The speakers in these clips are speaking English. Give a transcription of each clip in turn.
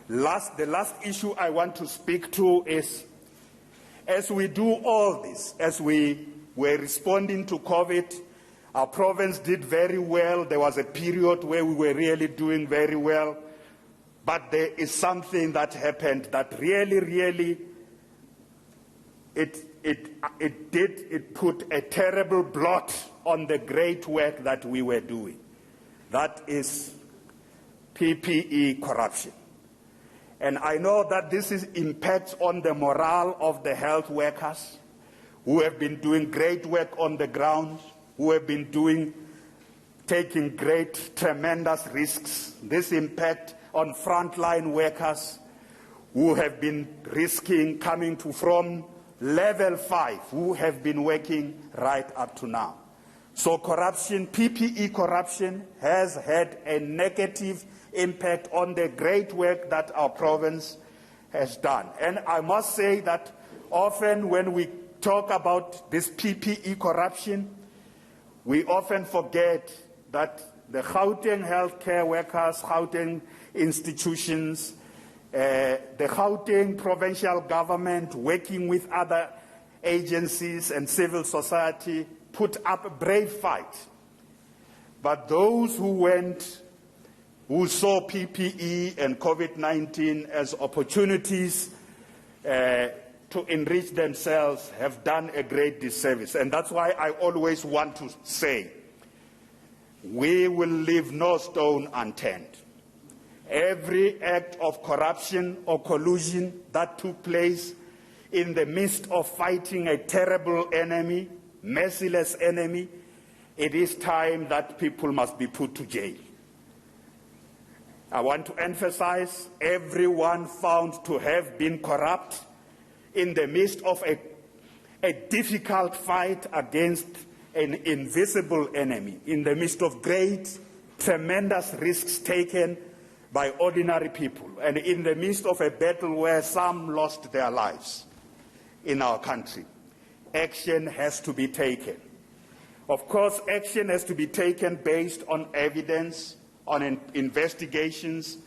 The last issue I want to speak to is, as we do all this, as we were responding to COVID, our province did very well. There was a period where we were really doing very well. But there is something that happened that really, it put a terrible blot on the great work that we were doing. That is PPE corruption. And I know that this impacts on the morale of the health workers who have been doing great work on the ground, who have been taking tremendous risks. This impact on frontline workers who have been risking coming from level 5, who have been working right up to now. So corruption, PPE corruption, has had a negative impact on the great work that our province has done. And I must say that often when we talk about this PPE corruption, we often forget that the Gauteng healthcare workers, Gauteng institutions, the Gauteng provincial government working with other agencies and civil society put up a brave fight. But those who saw PPE and COVID-19 as opportunities to enrich themselves have done a great disservice. And that's why I always want to say, we will leave no stone unturned. Every act of corruption or collusion that took place in the midst of fighting a terrible enemy, merciless enemy, it is time that people must be put to jail. I want to emphasize, everyone found to have been corrupt in the midst of a difficult fight against an invisible enemy, in the midst of tremendous risks taken by ordinary people, and in the midst of a battle where some lost their lives in our country. Action has to be taken. Of course, action has to be taken based on evidence, on investigations,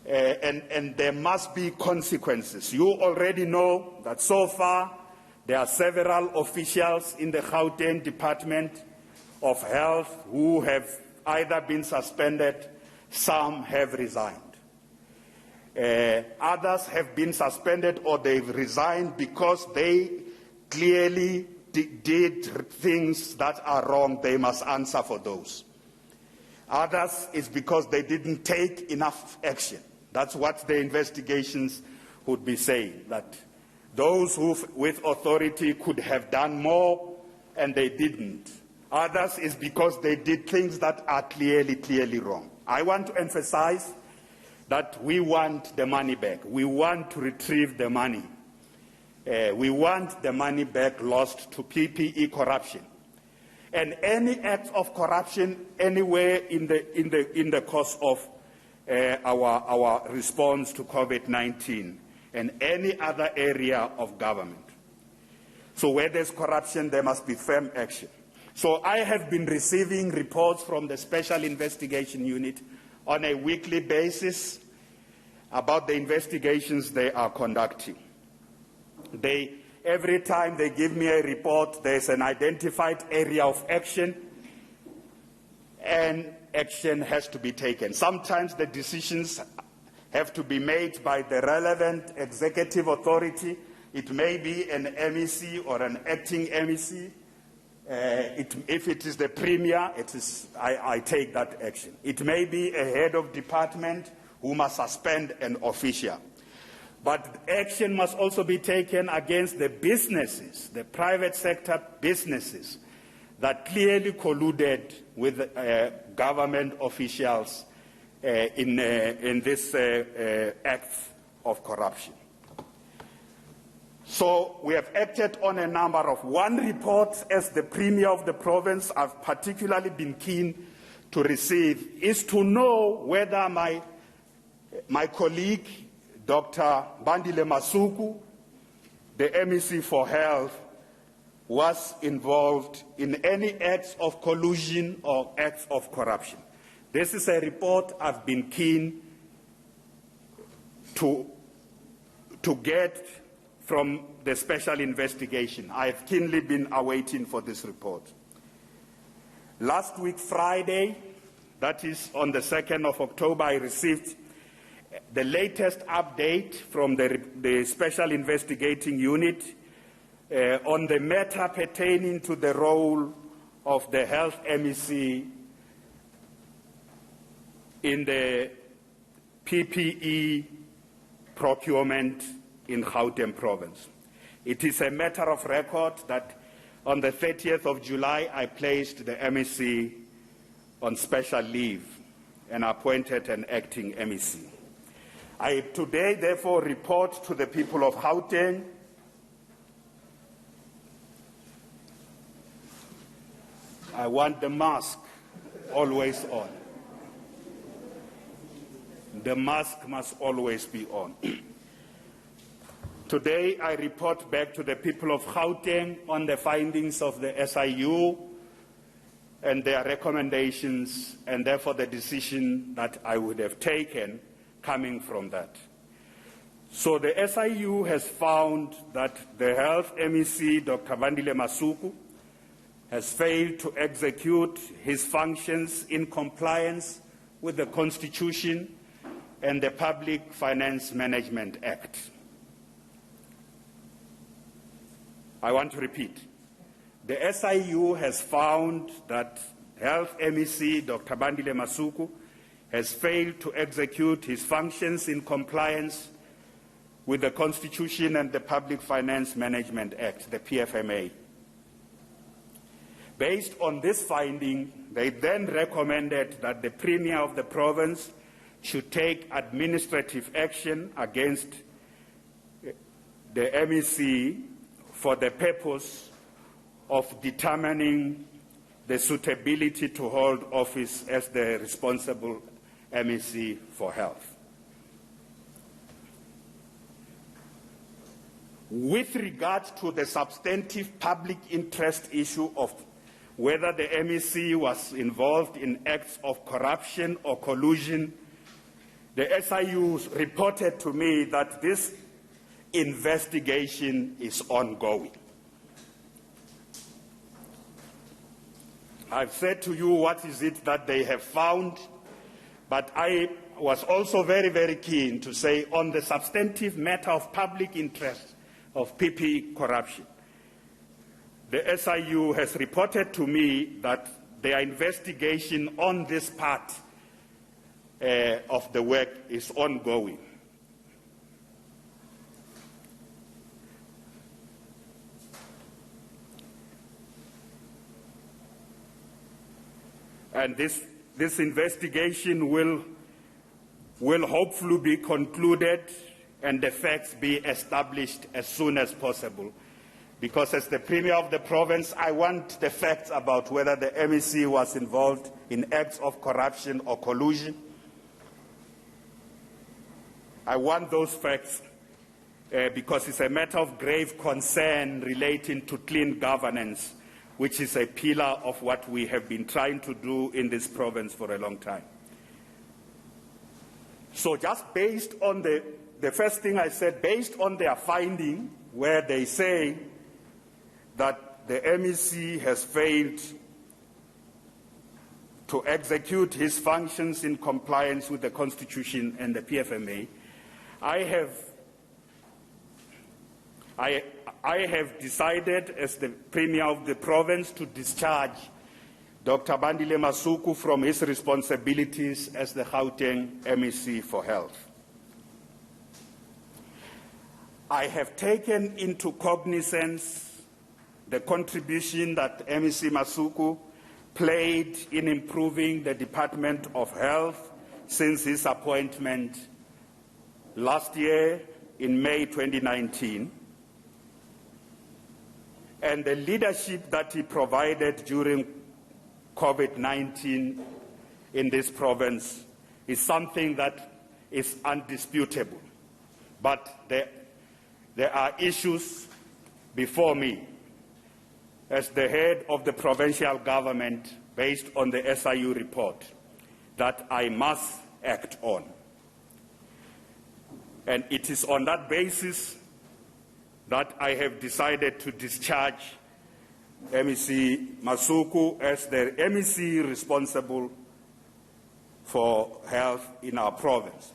and there must be consequences. You already know that so far there are several officials in the Gauteng Department of Health who have either been suspended, some have resigned. Others have been suspended or they've resigned because they clearly did things that are wrong. They must answer for those. Others is because they didn't take enough action. That's what the investigations would be saying, that those who with authority could have done more and they didn't. Others is because they did things that are clearly wrong. I want to emphasize that we want the money back. We want to retrieve the money. We want the money back lost to PPE corruption. And any act of corruption anywhere in the course of our response to COVID-19 and any other area of government. So where there's corruption, there must be firm action. So I have been receiving reports from the Special Investigation Unit on a weekly basis about the investigations they are conducting. Every time they give me a report, there's an identified area of action, and action has to be taken. Sometimes the decisions have to be made by the relevant executive authority. It may be an MEC or an acting MEC. If it is the Premier, I take that action. It may be a head of department who must suspend an official. But action must also be taken against the businesses, the private sector businesses, that clearly colluded with government officials in this act of corruption. So we have acted on a number of. One report, as the Premier of the province, I've particularly been keen to receive, is to know whether my colleague, Dr Bandile Masuku, the MEC for Health, was involved in any acts of collusion or acts of corruption. This is a report I've been keen to get from the special investigation. I have keenly been awaiting for this report. Last week, Friday, that is on the 2nd of October, I received the latest update from the Special Investigating Unit on the matter pertaining to the role of the Health MEC in the PPE procurement in Gauteng province. It is a matter of record that on the 30th of July, I placed the MEC on special leave and appointed an acting MEC. I today, therefore, report to the people of Gauteng I want the mask always on. The mask must always be on. Today, I report back to the people of Gauteng on the findings of the SIU and their recommendations, and therefore the decision that I would have taken coming from that. So the SIU has found that the Health MEC, Dr Bandile Masuku, has failed to execute his functions in compliance with the Constitution and the Public Finance Management Act. I want to repeat. The SIU has found that Health MEC Dr Bandile Masuku has failed to execute his functions in compliance with the Constitution and the Public Finance Management Act, the PFMA. Based on this finding, they then recommended that the Premier of the province should take administrative action against the MEC for the purpose of determining the suitability to hold office as the responsible MEC for health. With regard to the substantive public interest issue of whether the MEC was involved in acts of corruption or collusion, the SIU reported to me that this investigation is ongoing. I've said to you what is it that they have found, but I was also very, very keen to say on the substantive matter of public interest of PPE corruption, the SIU has reported to me that their investigation on this part of the work is ongoing. And this investigation will hopefully be concluded and the facts be established as soon as possible. Because as the Premier of the province, I want the facts about whether the MEC was involved in acts of corruption or collusion. I want those facts because it's a matter of grave concern relating to clean governance, which is a pillar of what we have been trying to do in this province for a long time. So just based on the first thing I said, based on their finding, where they say that the MEC has failed to execute his functions in compliance with the Constitution and the PFMA, I have decided as the Premier of the province to discharge Dr Bandile Masuku from his responsibilities as the Gauteng MEC for Health. I have taken into cognizance the contribution that MEC Masuku played in improving the Department of Health since his appointment last year in May 2019, and the leadership that he provided during COVID-19 in this province is something that is undisputable. But there are issues before me as the head of the provincial government based on the SIU report that I must act on. And it is on that basis that I have decided to discharge MEC Masuku as the MEC responsible for health in our province.